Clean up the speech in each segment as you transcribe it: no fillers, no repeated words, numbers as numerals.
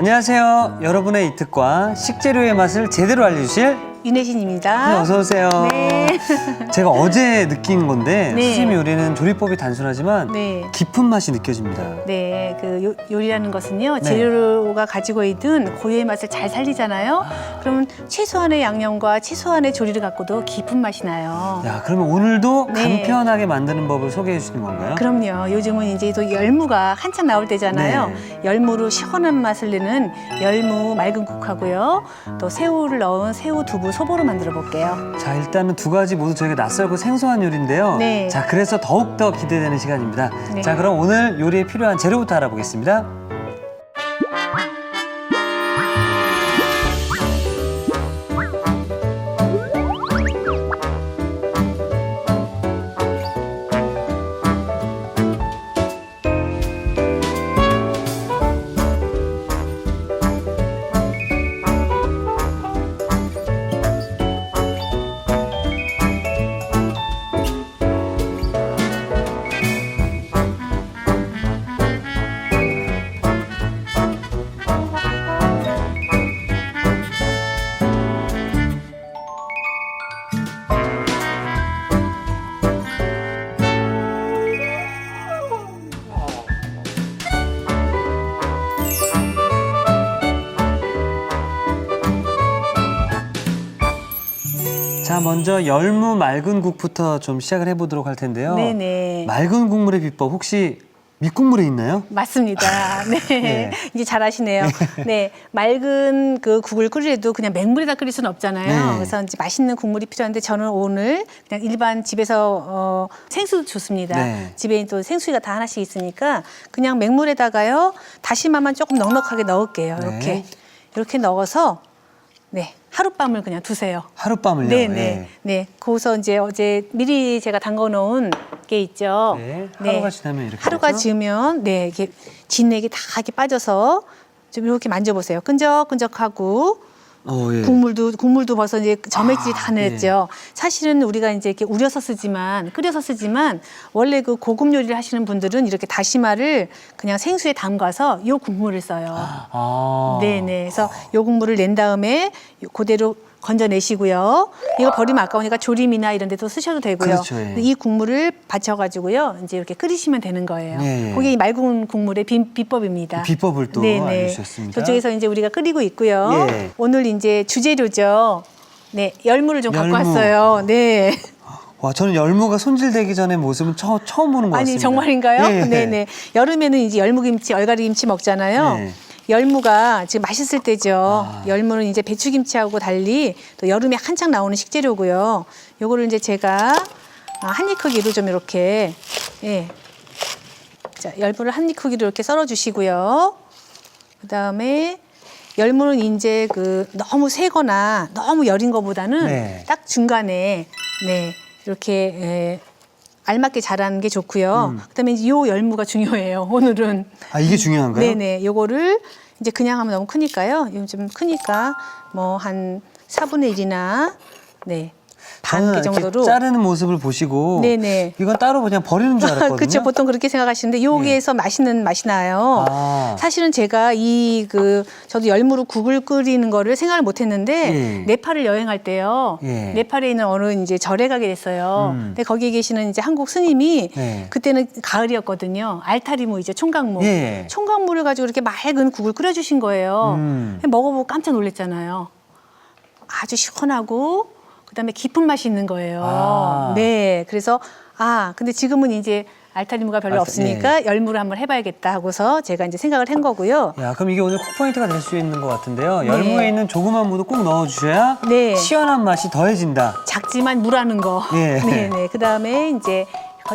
안녕하세요. 여러분의 이특과 식재료의 맛을 제대로 알려주실 윤혜진입니다. 네, 어서 오세요. 네. 제가 어제 느낀 건데 네. 수제미 요리는 조리법이 단순하지만 네. 깊은 맛이 느껴집니다. 네, 그 요리라는 것은요, 네. 재료가 가지고 있는 고유의 맛을 잘 살리잖아요. 그러면 최소한의 양념과 최소한의 조리를 갖고도 깊은 맛이 나요. 야, 그러면 오늘도 네. 간편하게 만드는 법을 소개해 주시는 건가요? 그럼요. 요즘은 이제 또 열무가 한창 나올 때잖아요. 네. 열무로 시원한 맛을 내는 열무 맑은 국하고요. 또 새우를 넣은 새우 두부 소보로 만들어 볼게요. 자, 일단은 두 가지 모두 저희가 낯설고 생소한 요리인데요. 네. 자, 그래서 더욱더 기대되는 시간입니다. 네. 자, 그럼 오늘 요리에 필요한 재료부터 알아보겠습니다. 자, 먼저 열무 맑은 국부터 좀 시작을 해보도록 할 텐데요. 네네. 맑은 국물의 비법 혹시 밑국물에 있나요? 맞습니다. 네. 네. 이제 잘 아시네요. 네. 맑은 그 국을 끓이려도 그냥 맹물에다 끓일 수는 없잖아요. 네. 그래서 이제 맛있는 국물이 필요한데 저는 오늘 그냥 일반 집에서 생수도 좋습니다. 네. 집에 또 생수기가 다 하나씩 있으니까 그냥 맹물에다가요. 다시마만 조금 넉넉하게 넣을게요. 네. 이렇게. 이렇게 넣어서 네. 하룻밤을 그냥 두세요. 하룻밤을요? 네네. 예. 네. 거기서 이제 어제 미리 제가 담궈 놓은 게 있죠. 네. 하루가 지나면 이렇게 하루가 되죠? 지으면 네, 이렇게 진액이 다 이렇게 빠져서 좀 이렇게 만져보세요. 끈적끈적하고 예. 국물도 벌써 이제 점액질이 다 냈죠. 예. 사실은 우리가 이제 이렇게 우려서 쓰지만 끓여서 쓰지만 원래 그 고급 요리를 하시는 분들은 이렇게 다시마를 그냥 생수에 담가서 요 국물을 써요. 아. 네네. 그래서 요 국물을 낸 다음에 그대로 건져내시고요. 이거 버리면 아까우니까 조림이나 이런 데도 쓰셔도 되고요. 그렇죠, 예. 이 국물을 받쳐가지고요. 이제 이렇게 끓이시면 되는 거예요. 예. 그게 이 맑은 국물의 비법입니다. 비법을 또 네네. 알려주셨습니다. 저쪽에서 이제 우리가 끓이고 있고요. 예. 오늘 이제 주재료죠. 네, 열무를 좀 갖고 열무. 왔어요. 네. 와, 저는 열무가 손질되기 전의 모습은 처음 보는 것 아니 같습니다. 정말인가요? 예. 네네. 여름에는 이제 열무김치, 얼갈이김치 먹잖아요. 네. 열무가 지금 맛있을 때죠. 아. 열무는 이제 배추김치하고 달리 또 여름에 한창 나오는 식재료고요. 요거를 이제 제가 한 입 크기로 좀 이렇게 자, 열무를 한 입 크기로 이렇게 썰어 주시고요. 그다음에 열무는 이제 그 너무 세거나 너무 여린 거보다는 네. 딱 중간에 이렇게 알맞게 자라는 게 좋고요. 그다음에 이제 요 열무가 중요해요. 오늘은 아, 이게 중요한가요? 네네. 요거를 이제 그냥 하면 너무 크니까요. 이건 좀 크니까 뭐 한 4분의 1이나 반 저는 개 이렇게 정도로 자르는 모습을 보시고 네네. 이건 따로 그냥 버리는 줄 알았거든요. 그렇죠. 보통 그렇게 생각하시는데 여기에서 맛있는 맛이 나요. 아. 사실은 제가 저도 열무로 국을 끓이는 거를 생각을 못 했는데 예. 네팔을 여행할 때요. 예. 네팔에 있는 어느 이제 절에 가게 됐어요. 근데 거기에 계시는 이제 한국 스님이 예. 그때는 가을이었거든요. 알타리무이죠. 총각무. 예. 총각무를 가지고 이렇게 맑은 국을 끓여주신 거예요. 먹어보고 깜짝 놀랐잖아요. 아주 시원하고 그다음에 깊은 맛이 있는 거예요. 아. 네, 그래서 근데 지금은 이제 알타리무가 별로 없으니까 열무를 한번 해봐야겠다 하고서 제가 이제 생각을 한 거고요. 야, 그럼 이게 오늘 쿡포인트가 될 수 있는 것 같은데요. 네. 열무에 있는 조그만 무도 꼭 넣어주셔야 네. 시원한 맛이 더해진다. 작지만 물하는 거. 예. 네. 그다음에 이제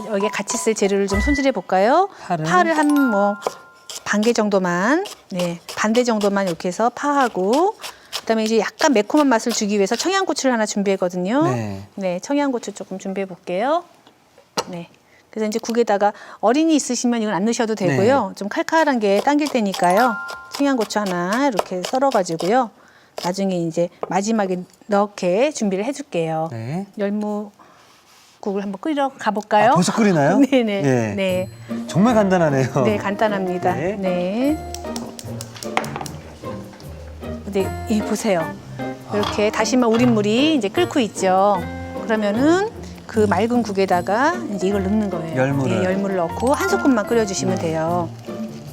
여기에 같이 쓸 재료를 좀 손질해 볼까요? 파를 한 뭐 반 개 정도만, 반 대 정도만 이렇게 해서 파하고. 그다음에 이제 약간 매콤한 맛을 주기 위해서 청양고추를 하나 준비했거든요. 네. 청양고추 조금 준비해 볼게요. 네. 그래서 이제 국에다가 어린이 있으시면 이건 안 넣으셔도 되고요. 좀 칼칼한 게 당길 테니까요. 청양고추 하나 이렇게 썰어가지고요. 나중에 이제 마지막에 넣게 준비를 해줄게요. 네. 열무 국을 한번 끓이러 가볼까요? 벌써 끓이나요? 네네. 예. 네. 정말 간단하네요. 네, 간단합니다. 네. 네. 이제 이 보세요. 이렇게 다시마 우린물이 이제 끓고 있죠. 그러면은 그 맑은 국에다가 이제 이걸 넣는 거예요. 열무를. 네, 열무를 넣고 한 소끔만 끓여주시면 돼요.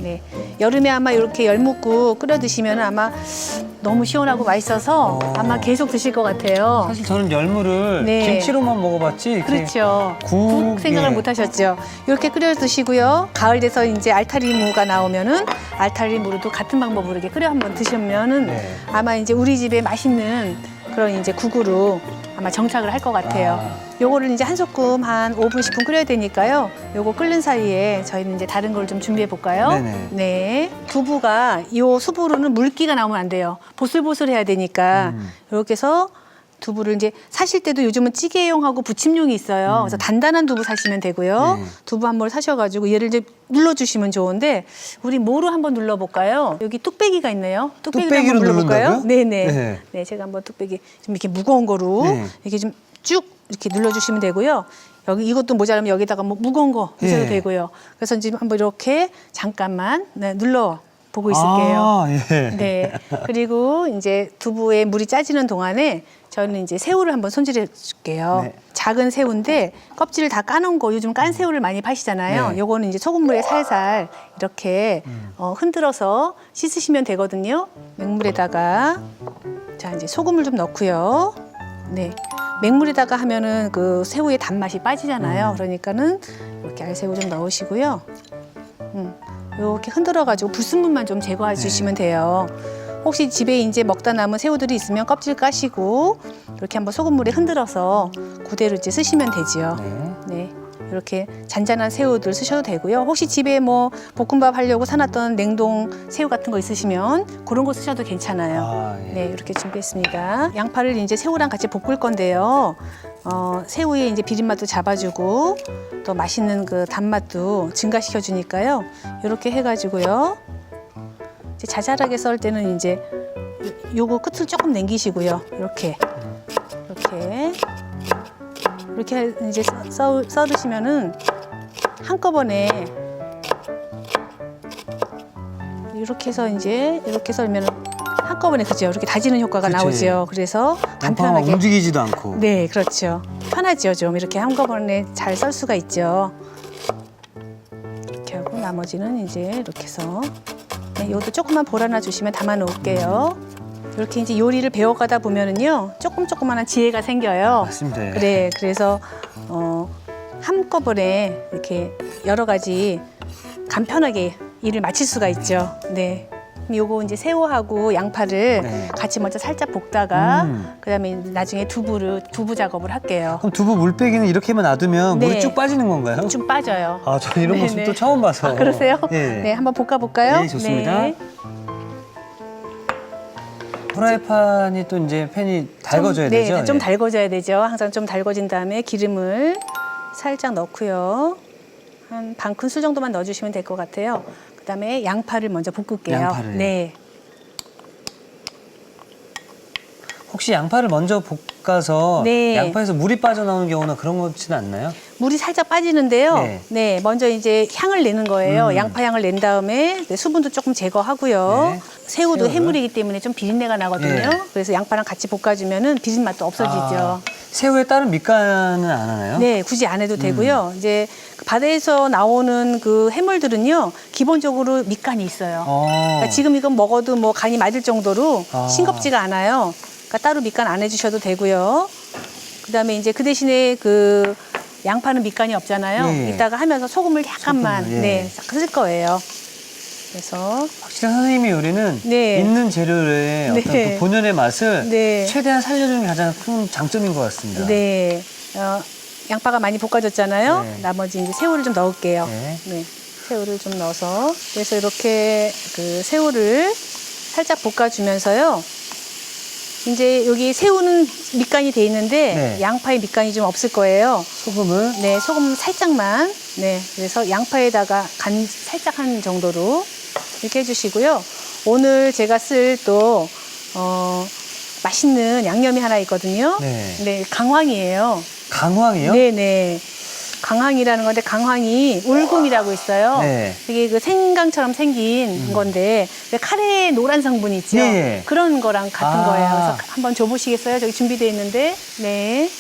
네, 여름에 아마 이렇게 열무국 끓여 드시면 아마 너무 시원하고 맛있어서 아마 계속 드실 것 같아요. 사실 저는 열무를 네. 김치로만 먹어봤지. 이렇게 그렇죠. 국 국에. 생각을 못 하셨죠. 이렇게 끓여 드시고요. 가을 돼서 이제 알타리무가 나오면은 알타리무로도 같은 방법으로 이렇게 끓여 한번 드시면은 네. 아마 이제 우리 집에 맛있는 그런 이제 국으로 아마 정착을 할 것 같아요. 요거를 이제 한 소끔 한 5분, 10분 끓여야 되니까요. 요거 끓는 사이에 저희는 이제 다른 걸 좀 준비해 볼까요? 네네. 네. 두부가 요 수부로는 물기가 나오면 안 돼요. 보슬보슬해야 되니까 이렇게 해서 두부를 이제 사실 때도 요즘은 찌개용하고 부침용이 있어요. 그래서 단단한 두부 사시면 되고요. 네. 두부 한 번 사셔가지고 얘를 이제 눌러주시면 좋은데 우리 뭐로 한번 눌러볼까요? 여기 뚝배기가 있네요. 뚝배기로 뚝배기로 한번 눌러볼까요? 누른다고요? 네네. 네. 네, 제가 한번 뚝배기 좀 이렇게 무거운 거로 네. 이렇게 좀 쭉 이렇게 눌러주시면 되고요. 여기 이것도 모자라면 여기다가 뭐 무거운 거 넣으셔도 예. 되고요. 그래서 지금 한번 이렇게 잠깐만 눌러 보고 있을게요. 아, 예. 네. 그리고 이제 두부에 물이 짜지는 동안에 저는 이제 새우를 한번 손질해 줄게요. 네. 작은 새우인데 껍질을 다 까놓은 거 요즘 깐 새우를 많이 파시잖아요. 네. 요거는 이제 소금물에 살살 이렇게 흔들어서 씻으시면 되거든요. 맹물에다가 자 이제 소금을 좀 넣고요. 네. 맹물에다가 하면은 그 새우의 단맛이 빠지잖아요. 그러니까는 이렇게 알새우 좀 넣으시고요. 이렇게 흔들어가지고 불순물만 좀 제거해 주시면 돼요. 혹시 집에 이제 먹다 남은 새우들이 있으면 껍질 까시고 이렇게 한번 소금물에 흔들어서 그대로 이제 쓰시면 되지요. 네. 네. 이렇게 잔잔한 새우들 쓰셔도 되고요. 혹시 집에 뭐 볶음밥 하려고 사놨던 냉동 새우 같은 거 있으시면 그런 거 쓰셔도 괜찮아요. 아, 예. 네, 이렇게 준비했습니다. 양파를 이제 새우랑 같이 볶을 건데요. 새우의 이제 비린맛도 잡아주고 또 맛있는 그 단맛도 증가시켜 주니까요. 이렇게 해가지고요. 이제 자잘하게 썰 때는 이제 요거 끝을 조금 남기시고요. 이렇게 이제 썰으시면은 한꺼번에 이렇게 해서 이제 이렇게 썰면은 한꺼번에 그죠? 이렇게 다지는 효과가 그치. 나오죠. 그래서 양파가 간편하게. 움직이지도 않고. 네, 그렇죠. 편하죠, 좀 이렇게 한꺼번에 잘 썰 수가 있죠. 이렇게 하고 나머지는 이제 이렇게 해서 네, 이것도 조금만 보라놔 주시면 담아 놓을게요. 이렇게 이제 요리를 배워가다 보면은요, 조그만한 지혜가 생겨요. 맞습니다. 예. 그래, 그래서 한꺼번에 이렇게 여러 가지 간편하게 일을 마칠 수가 있죠. 네. 그럼 요거 이제 새우하고 양파를 네. 같이 먼저 살짝 볶다가 음. 그다음에 나중에 두부 작업을 할게요. 그럼 두부 물빼기는 이렇게만 놔두면 네. 물이 쭉 빠지는 건가요? 좀 빠져요. 아, 저 이런 모습 네네. 또 처음 봐서. 아, 그러세요? 예. 네, 한번 볶아볼까요? 네, 좋습니다. 네. 프라이팬이 또 이제 팬이 달궈져야 네, 되죠? 좀 예. 달궈져야 되죠. 항상 좀 달궈진 다음에 기름을 살짝 넣고요. 한 반 큰술 정도만 넣어주시면 될 것 같아요. 그다음에 양파를 먼저 볶을게요. 양파를. 네. 혹시 양파를 먼저 볶아서 네. 양파에서 물이 빠져나오는 경우나 그런 거 없지는 않나요? 물이 살짝 빠지는데요. 네. 네, 먼저 이제 향을 내는 거예요. 양파 향을 낸 다음에 수분도 조금 제거하고요. 네. 새우도 새우를. 해물이기 때문에 좀 비린내가 나거든요. 네. 그래서 양파랑 같이 볶아주면은 비린 맛도 없어지죠. 아, 새우에 다른 밑간은 안 하나요? 네, 굳이 안 해도 되고요. 이제 바다에서 나오는 그 해물들은요, 기본적으로 밑간이 있어요. 그러니까 지금 이건 먹어도 뭐 간이 맞을 정도로 아. 싱겁지가 않아요. 그러니까 따로 밑간 안 해주셔도 되고요. 그다음에 이제 그 대신에 그 양파는 밑간이 없잖아요. 예. 이따가 하면서 소금을 약간만 소금을, 예. 네, 쓸 거예요. 그래서 확실히 선생님의 요리는 네. 있는 재료의 어떤 네. 그 본연의 맛을 네. 최대한 살려주는 게 가장 큰 장점인 것 같습니다. 네, 양파가 많이 볶아졌잖아요. 네. 나머지 이제 새우를 좀 넣을게요. 네. 네, 새우를 좀 넣어서 그래서 이렇게 그 새우를 살짝 볶아주면서요. 이제 여기 새우는 밑간이 돼 있는데 네. 양파에 밑간이 좀 없을 거예요. 소금을 네, 소금 살짝만. 네, 그래서 양파에다가 간 살짝 한 정도로 이렇게 해주시고요. 오늘 제가 쓸 또 맛있는 양념이 하나 있거든요. 네. 네, 강황이에요. 강황이요? 네네. 강황이라는 건데 강황이 울금이라고 있어요. 네. 이게 그 생강처럼 생긴 건데 왜 카레에 노란 성분 있죠? 네. 그런 거랑 같은 아. 거예요. 그래서 한번 줘보시겠어요? 저기 준비되어 있는데. 네.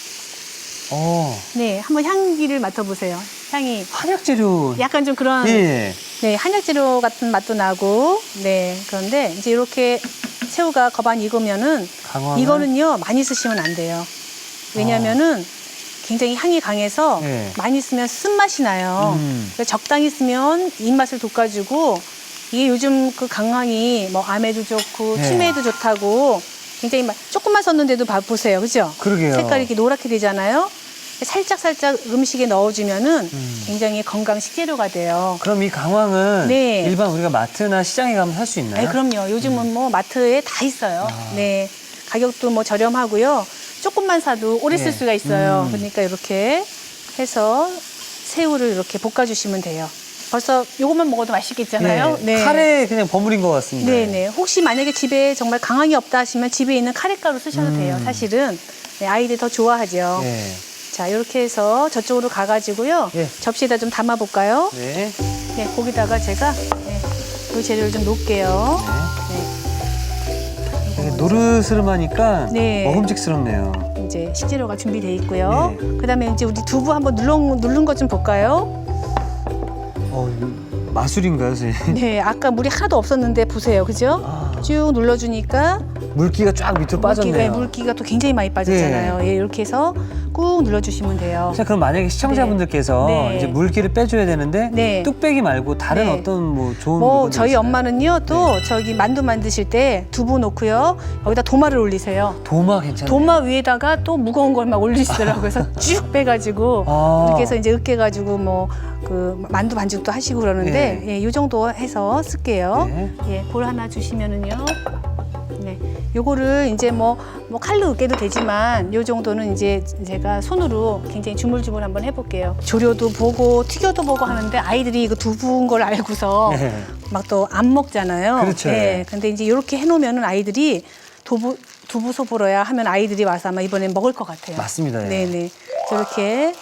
네, 한번 향기를 맡아보세요. 향이 한약 재료. 약간 좀 그런 예. 네, 한약 재료 같은 맛도 나고 네, 그런데 이제 이렇게 새우가 거반 익으면은 강황을? 이거는요 많이 쓰시면 안 돼요. 왜냐하면은 굉장히 향이 강해서 네. 많이 쓰면 쓴맛이 나요. 그래서 적당히 쓰면 입맛을 돋궈주고 이게 요즘 그 강황이 뭐 암에도 좋고 네. 치매에도 좋다고 굉장히 조금만 썼는데도 보세요, 그죠? 그러게요. 색깔이 이렇게 노랗게 되잖아요. 살짝 음식에 넣어주면은 굉장히 건강 식재료가 돼요. 그럼 이 강황은 네. 일반 우리가 마트나 시장에 가면 살 수 있나요? 아니, 그럼요. 요즘은 뭐 마트에 다 있어요. 네. 가격도 뭐 저렴하고요. 조금만 사도 오래 쓸 네. 수가 있어요. 그러니까 이렇게 해서 새우를 이렇게 볶아주시면 돼요. 벌써 요것만 먹어도 맛있겠잖아요. 네. 카레에 그냥 버무린 것 같습니다. 네네. 혹시 만약에 집에 정말 강황이 없다 하시면 집에 있는 카레가루 쓰셔도 돼요. 사실은. 네, 아이들이 더 좋아하죠. 네. 자, 이렇게 해서 저쪽으로 가가지고요. 예. 접시에다 좀 담아볼까요? 네. 네, 거기다가 제가 이 재료를 좀 놓을게요. 되게 노르스름하니까 네. 먹음직스럽네요. 이제 식재료가 준비되어 있고요. 네. 그다음에 이제 우리 두부 한번 누른 것 좀 볼까요? 이거 마술인가요, 선생님? 네, 아까 물이 하나도 없었는데 보세요, 그죠? 쭉 눌러주니까 물기가 쫙 밑으로 빠졌네요. 물기가 또 굉장히 많이 빠졌잖아요. 예, 이렇게 해서 꾹 눌러주시면 돼요. 자, 그럼 만약에 시청자분들께서 네. 이제 물기를 빼줘야 되는데 네. 뚝배기 말고 다른 네. 어떤 뭐 좋은 뭐 물건들 저희 있을까요? 엄마는요 또 저기 만두 만드실 때 두부 놓고요 여기다 도마를 올리세요. 도마 괜찮아요. 도마 위에다가 또 무거운 걸 막 올리시더라고요. 그래서 쭉 빼가지고 이렇게 해서 이제 으깨가지고 뭐 그 만두 반죽도 하시고 그러는데 네. 예, 이 정도 해서 쓸게요. 네. 예, 볼 하나 주시면은요. 네, 요거를 이제 뭐 칼로 으깨도 되지만 요 정도는 이제 제가 손으로 굉장히 주물주물 한번 해볼게요. 조려도 보고 튀겨도 보고 하는데 아이들이 이거 두부인 걸 알고서 네. 막 또 안 먹잖아요. 그렇죠. 예, 근데 이제 이렇게 해놓으면은 아이들이 두부 소보로야 하면 아이들이 와서 아마 이번엔 먹을 것 같아요. 맞습니다. 예. 네네. 저렇게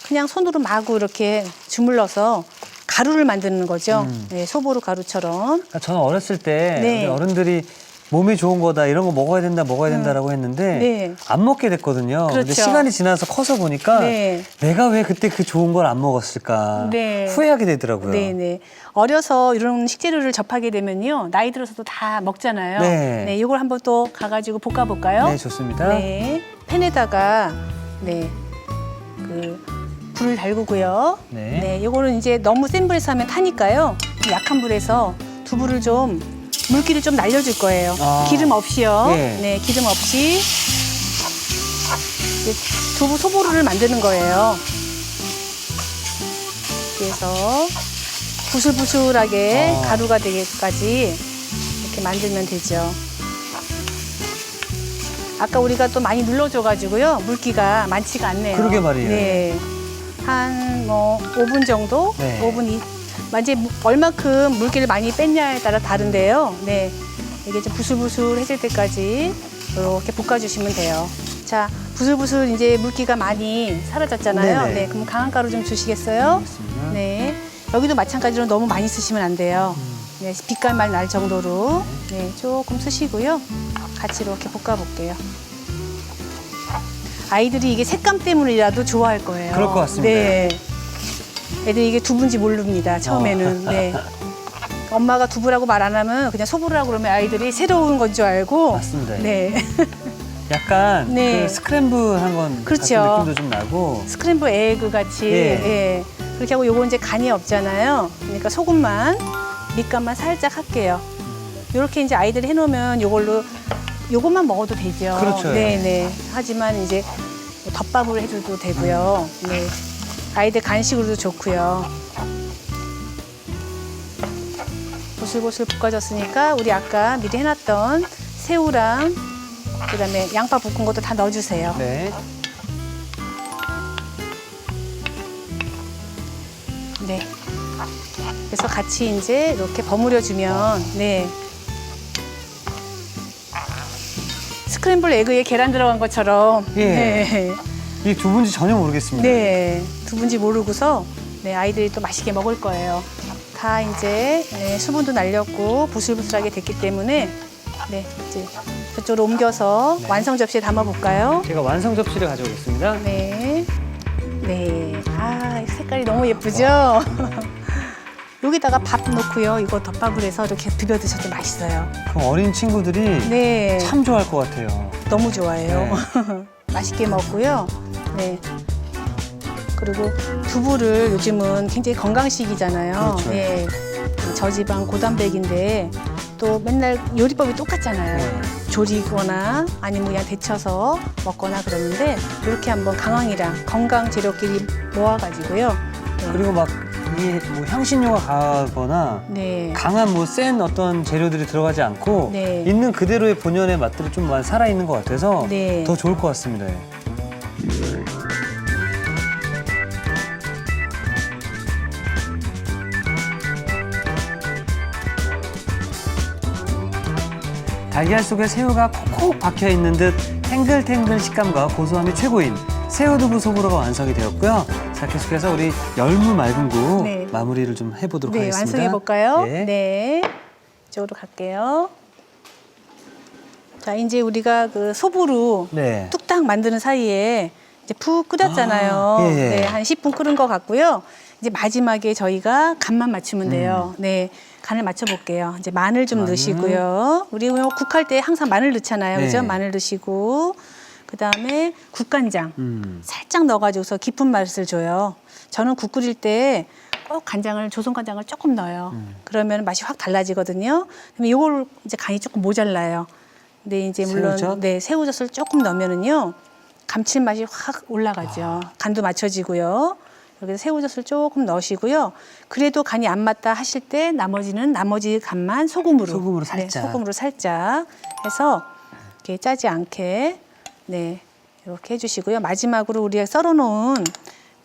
그냥 손으로 마구 이렇게 주물러서 가루를 만드는 거죠. 네, 소보루 가루처럼. 그러니까 저는 어렸을 때 네. 우리 어른들이 몸에 좋은 거다 이런 거 먹어야 된다라고 했는데 네. 안 먹게 됐거든요. 근데 그렇죠. 시간이 지나서 커서 보니까 네. 내가 왜 그때 그 좋은 걸 안 먹었을까 네. 후회하게 되더라고요. 네네. 어려서 이런 식재료를 접하게 되면요. 나이 들어서도 다 먹잖아요. 네. 네, 이걸 한번 또 가가지고 볶아볼까요? 네, 좋습니다. 네. 팬에다가 불을 달구고요. 네. 네, 요거는 이제 너무 센 불에서 하면 타니까요. 약한 불에서 두부를 좀 물기를 좀 날려줄 거예요. 기름 없이요. 네. 네, 기름 없이 이제 두부 소보루를 만드는 거예요. 그래서 부슬부슬하게 가루가 되기까지 이렇게 만들면 되죠. 아까 우리가 또 많이 눌러줘가지고요. 물기가 많지가 않네요. 그러게 말이에요. 네. 한 뭐 5분 정도? 네. 5분 이제 얼마큼 물기를 많이 뺐냐에 따라 다른데요. 네. 이게 좀 부슬부슬해질 때까지 이렇게 볶아주시면 돼요. 자, 부슬부슬 이제 물기가 많이 사라졌잖아요. 네네. 네. 그럼 강한 가루 좀 주시겠어요? 알겠습니다. 네. 여기도 마찬가지로 너무 많이 쓰시면 안 돼요. 네, 빛깔만 날 정도로 네, 조금 쓰시고요. 같이 이렇게 볶아볼게요. 아이들이 이게 색감 때문이라도 좋아할 거예요. 그럴 것 같습니다. 네. 애들이 이게 두부인지 모릅니다. 처음에는. 네. 엄마가 두부라고 말 안 하면 그냥 소보루라고 그러면 아이들이 새로운 건 줄 알고. 맞습니다. 네. 약간 네. 그 스크램블한 건 그렇죠. 같은 느낌도 좀 나고. 스크램블 에그 같이. 예. 예. 그렇게 하고 요거 이제 간이 없잖아요. 그러니까 소금만, 밑간만 살짝 할게요. 요렇게 이제 아이들이 해놓으면 요것만 먹어도 되죠. 그렇죠. 네네. 하지만 이제 뭐 덮밥을 해줘도 되고요. 네. 아이들 간식으로도 좋고요. 보슬보슬 볶아졌으니까 우리 아까 미리 해놨던 새우랑 그다음에 양파 볶은 것도 다 넣어주세요. 네. 네. 그래서 같이 이제 이렇게 버무려주면, 네. 스크램블 에그에 계란 들어간 것처럼. 예. 네. 이게 두부인지 전혀 모르겠습니다. 네. 두부인지 모르고서 네, 아이들이 또 맛있게 먹을 거예요. 다 이제 네, 수분도 날렸고 부슬부슬하게 됐기 때문에 네, 이제 저쪽으로 옮겨서 완성 접시에 담아 볼까요? 제가 완성 접시를 가져오겠습니다. 네. 네. 아, 색깔이 너무 예쁘죠? 여기다가 밥 넣고요. 이거 덮밥을 해서 이렇게 비벼 드셔도 맛있어요. 그럼 어린 친구들이 네. 참 좋아할 것 같아요. 너무 좋아해요. 맛있게 먹고요. 네. 그리고 두부를 요즘은 굉장히 건강식이잖아요. 그렇죠. 네. 저지방 고단백인데 또 맨날 요리법이 똑같잖아요. 네. 조리거나 아니면 그냥 데쳐서 먹거나 그러는데 이렇게 한번 강황이랑 건강 재료끼리 모아가지고요. 네. 그리고 막 이게 뭐 향신료가 강하거나 네. 강한 뭐 센 어떤 재료들이 들어가지 않고 네. 있는 그대로의 본연의 맛들이 좀 많이 살아있는 것 같아서 네. 더 좋을 것 같습니다. 예. 달걀 속에 새우가 콕콕 박혀 있는 듯 탱글탱글 식감과 고소함이 최고인 새우두부 소보로가 완성이 되었고요. 자, 계속해서 우리 열무 맑은국 네. 마무리를 좀 해보도록 네, 하겠습니다. 완성해 볼까요? 네. 네. 이쪽으로 갈게요. 자, 이제 우리가 그 소보루 네. 뚝딱 만드는 사이에 이제 푹 끓였잖아요. 아, 예, 예. 네, 한 10분 끓은 것 같고요. 이제 마지막에 저희가 간만 맞추면 돼요. 네, 간을 맞춰 볼게요. 이제 마늘 좀 마늘. 넣으시고요. 우리 국할 때 항상 마늘 넣잖아요. 네. 그죠? 마늘 넣으시고 그다음에 국간장 살짝 넣어가지고서 깊은 맛을 줘요. 저는 국 끓일 때 꼭 간장을 조선 간장을 조금 넣어요. 그러면 맛이 확 달라지거든요. 그러면 이걸 이제 간이 조금 모자라요. 근데 이제 물론 새우젓? 네, 새우젓을 조금 넣으면은요 감칠맛이 확 올라가죠. 간도 맞춰지고요. 여기서 새우젓을 조금 넣으시고요. 그래도 간이 안 맞다 하실 때 나머지 간만 소금으로 소금으로 살짝. 네, 소금으로 살짝 해서 이렇게 짜지 않게 네 이렇게 해주시고요. 마지막으로 우리가 썰어놓은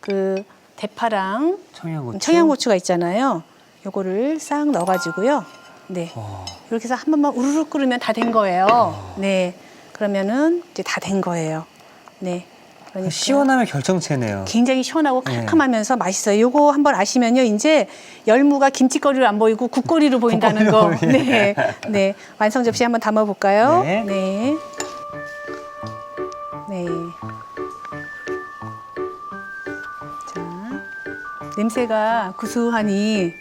그 대파랑 청양고추가 있잖아요. 요거를 싹 넣어가지고요. 네 이렇게 해서 한 번만 우르르 끓으면 다 된 거예요. 네 그러면은 이제 다 된 거예요. 네. 그러니까 시원하면 결정체네요. 굉장히 시원하고 깔끔하면서 맛있어요. 요거 한번 아시면요. 이제 열무가 김치거리로 안 보이고 국거리로 보인다는 거. 국거리로, 네. 네. 완성 접시 한번 담아 볼까요? 네. 네. 네. 자. 냄새가 구수하니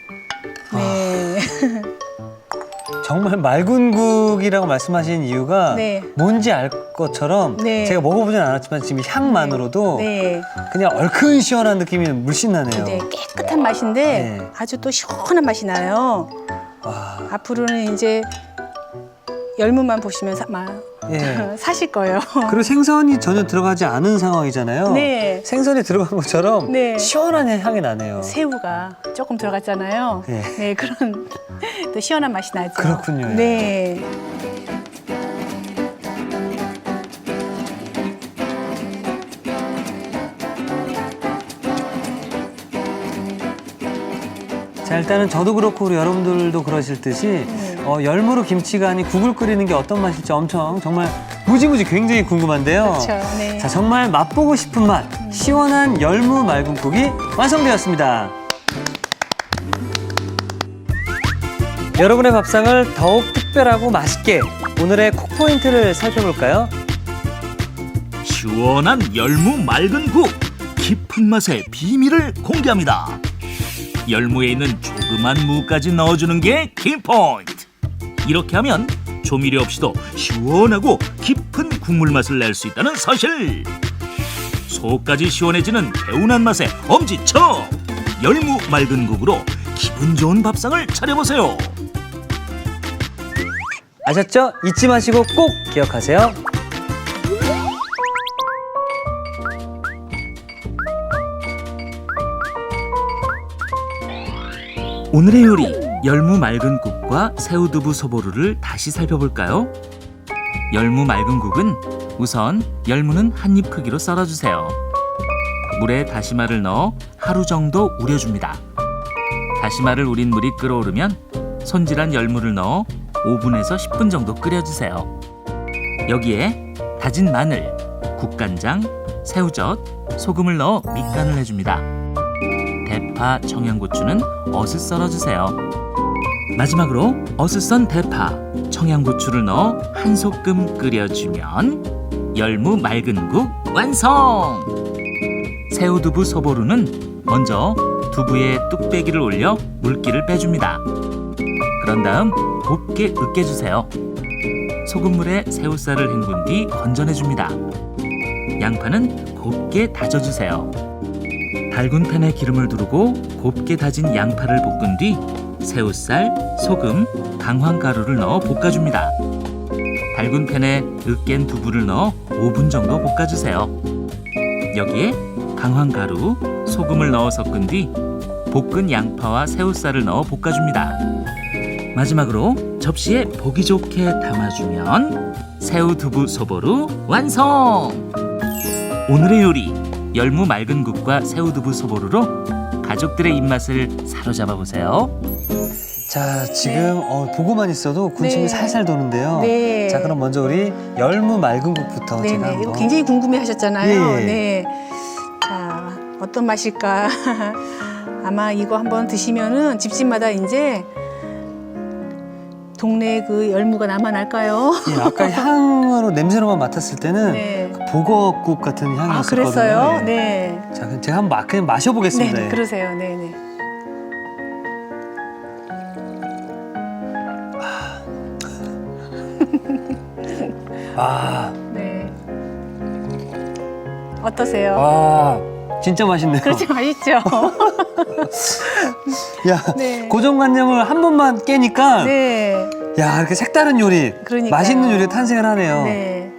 네. 정말 맑은 국이라고 말씀하신 이유가 네. 뭔지 알 것처럼 네. 제가 먹어보진 않았지만 지금 향만으로도 네. 그냥 얼큰 시원한 느낌이 물씬 나네요. 네. 깨끗한 맛인데 네. 아주 또 시원한 맛이 나요. 와, 앞으로는 이제 열무만 보시면 예. 사실 거예요. 그리고 생선이 전혀 들어가지 않은 상황이잖아요. 네. 생선이 들어간 것처럼 네. 시원한 향이 나네요. 새우가 조금 들어갔잖아요. 네. 네, 그런 또 시원한 맛이 나죠. 그렇군요. 네. 자, 일단은 저도 그렇고 우리 여러분들도 그러실 듯이 열무로 김치간이 국을 끓이는 게 어떤 맛일지 정말 무지무지 굉장히 궁금한데요. 그렇죠. 네. 자, 정말 맛보고 싶은 맛, 시원한 열무 맑은국이 완성되었습니다. 여러분의 밥상을 더욱 특별하고 맛있게 오늘의 콕 포인트를 살펴볼까요? 시원한 열무 맑은 국, 깊은 맛의 비밀을 공개합니다. 열무에 있는 조그만 무까지 넣어주는 게 키포인트. 이렇게 하면 조미료 없이도 시원하고 깊은 국물 맛을 낼 수 있다는 사실. 속까지 시원해지는 개운한 맛의 엄지척. 열무 맑은 국으로 기분 좋은 밥상을 차려보세요. 아셨죠? 잊지 마시고 꼭 기억하세요. 오늘의 요리, 열무 맑은 국과 새우두부 소보루를 다시 살펴볼까요? 열무 맑은 국은 우선 열무는 한 입 크기로 썰어주세요. 물에 다시마를 넣어 하루 정도 우려줍니다. 다시마를 우린 물이 끓어오르면 손질한 열무를 넣어 5분에서 10분 정도 끓여주세요. 여기에 다진 마늘, 국간장, 새우젓, 소금을 넣어 밑간을 해줍니다. 대파, 청양고추는 어슷 썰어주세요. 마지막으로 어슷 썬 대파, 청양고추를 넣어 한 소끔 끓여주면 열무 맑은 국 완성! 새우두부 소보루는 먼저 두부에 뚝배기를 올려 물기를 빼줍니다. 그런 다음 곱게 으깨주세요. 소금물에 새우살을 헹군 뒤 건져내줍니다. 양파는 곱게 다져주세요. 달군 팬에 기름을 두르고 곱게 다진 양파를 볶은 뒤 새우살, 소금, 강황가루를 넣어 볶아줍니다. 달군 팬에 으깬 두부를 넣어 5분 정도 볶아주세요. 여기에 강황가루, 소금을 넣어 섞은 뒤 볶은 양파와 새우살을 넣어 볶아줍니다. 마지막으로 접시에 보기 좋게 담아주면 새우두부 소보루 완성! 오늘의 요리, 열무 맑은 국과 새우두부 소보루로 가족들의 입맛을 사로잡아 보세요. 자, 지금 보고만 있어도 군침이 네. 살살 도는데요. 네. 자, 그럼 먼저 우리 열무 맑은 국부터 제가 네네. 한번. 이거 굉장히 궁금해하셨잖아요. 예. 네. 자, 어떤 맛일까? 아마 이거 한번 드시면은 집집마다 이제 동네 그 열무가 남아날까요? 예, 아까 향으로 냄새로만 맡았을 때는 네. 보거국 같은 아, 향이었었거든요. 그랬어요? 예. 네. 자, 그럼 제가 한번 그냥 마셔보겠습니다. 네, 예. 그러세요. 네, 네. 아, 네. 어떠세요? 아, 진짜 맛있네요. 그렇지 맛있죠? 야, 네. 고정관념을 한 번만 깨니까 네. 야, 이렇게 색다른 요리, 그러니까요. 맛있는 요리가 탄생을 하네요. 네.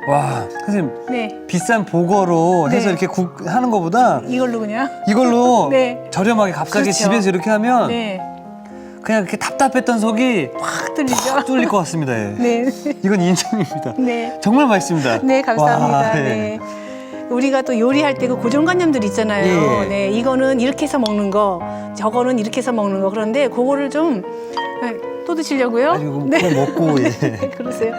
와, 선생님 네. 비싼 보거로 해서 네. 이렇게 국 하는 것보다 이걸로 그냥. 이걸로 네. 저렴하게 값싸게 그렇죠. 집에서 이렇게 하면 네. 그냥 이렇게 답답했던 속이 확 뚫리죠? 확 뚫릴 것 같습니다. 예. 네. 이건 인정입니다. 네. 정말 맛있습니다. 네, 감사합니다. 와, 예. 네. 우리가 또 요리할 때 그 고정관념들 있잖아요. 예. 네, 이거는 이렇게 해서 먹는 거, 저거는 이렇게 해서 먹는 거. 그런데 그거를 좀 또 드시려고요? 아니, 이거 네. 그거 먹고 예. 그러세요.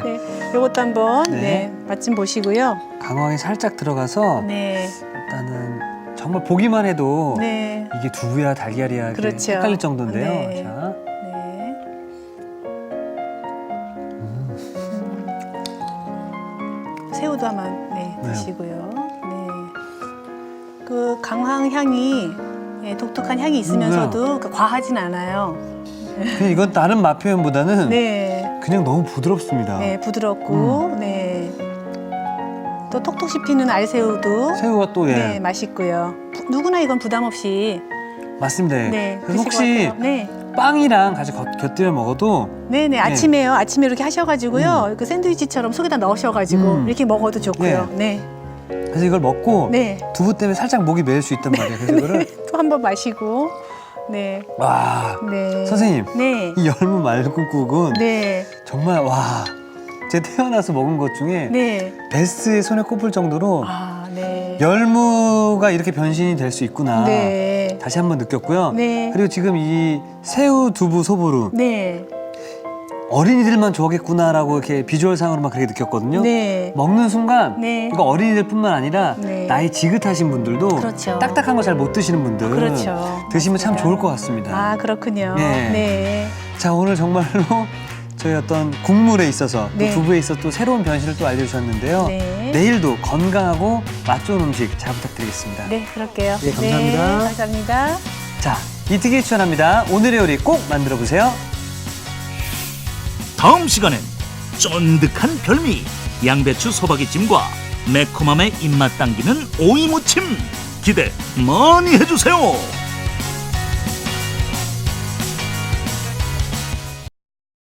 네, 요것도 한번 네. 네, 맛 좀 보시고요. 강황이 살짝 들어가서 네, 일단은 정말 보기만 해도 네, 이게 두부야 달걀이야 이렇게 그렇죠. 헷갈릴 정도인데요. 네. 자, 네. 새우도 한번 네, 네. 드시고요. 네. 그 강황 향이 네, 독특한 향이 있으면서도 그 과하진 않아요. 그냥 이건 다른 맛 표현보다는 네, 그냥 너무 부드럽습니다. 네 부드럽고 네. 또 톡톡 씹히는 알새우도 새우가 또 예. 네 맛있고요. 누구나 이건 부담 없이 맞습니다. 예. 네 그래서 드실 혹시 것 같아요. 네. 빵이랑 같이 곁들여 먹어도 네네 아침에요. 아침에 이렇게 하셔가지고요. 그 샌드위치처럼 속에다 넣으셔가지고 이렇게 먹어도 좋고요. 네. 그래서 이걸 먹고 네. 두부 때문에 살짝 목이 메일 수 있단 말이에요. 그래서 이거를 또 한 번 마시고. 네. 와 네. 선생님 네. 이 열무 말국국은 네. 정말 와 제가 태어나서 먹은 것 중에 네. 베스트에 손에 꼽을 정도로 아, 네. 열무가 이렇게 변신이 될 수 있구나 네. 다시 한번 느꼈고요. 네. 그리고 지금 이 새우 두부 소보루 네. 어린이들만 좋아하겠구나라고 이렇게 비주얼상으로만 그렇게 느꼈거든요. 네. 먹는 순간 네. 이거 어린이들뿐만 아니라 네. 나이 지긋하신 분들도 그렇죠. 딱딱한 거 잘 못 드시는 분들 그렇죠. 드시면 참 맞습니다. 좋을 것 같습니다. 아, 그렇군요. 네. 네. 자 오늘 정말로 저희 어떤 국물에 있어서 또 네. 두부에 있어서 또 새로운 변신을 또 알려주셨는데요. 네. 내일도 건강하고 맛 좋은 음식 잘 부탁드리겠습니다. 네, 그럴게요. 예, 감사합니다. 네, 감사합니다. 자 이특이 추천합니다. 오늘의 요리 꼭 만들어 보세요. 다음 시간엔 쫀득한 별미 양배추 소박이찜과 매콤함의 입맛 당기는 오이무침 기대 많이 해주세요.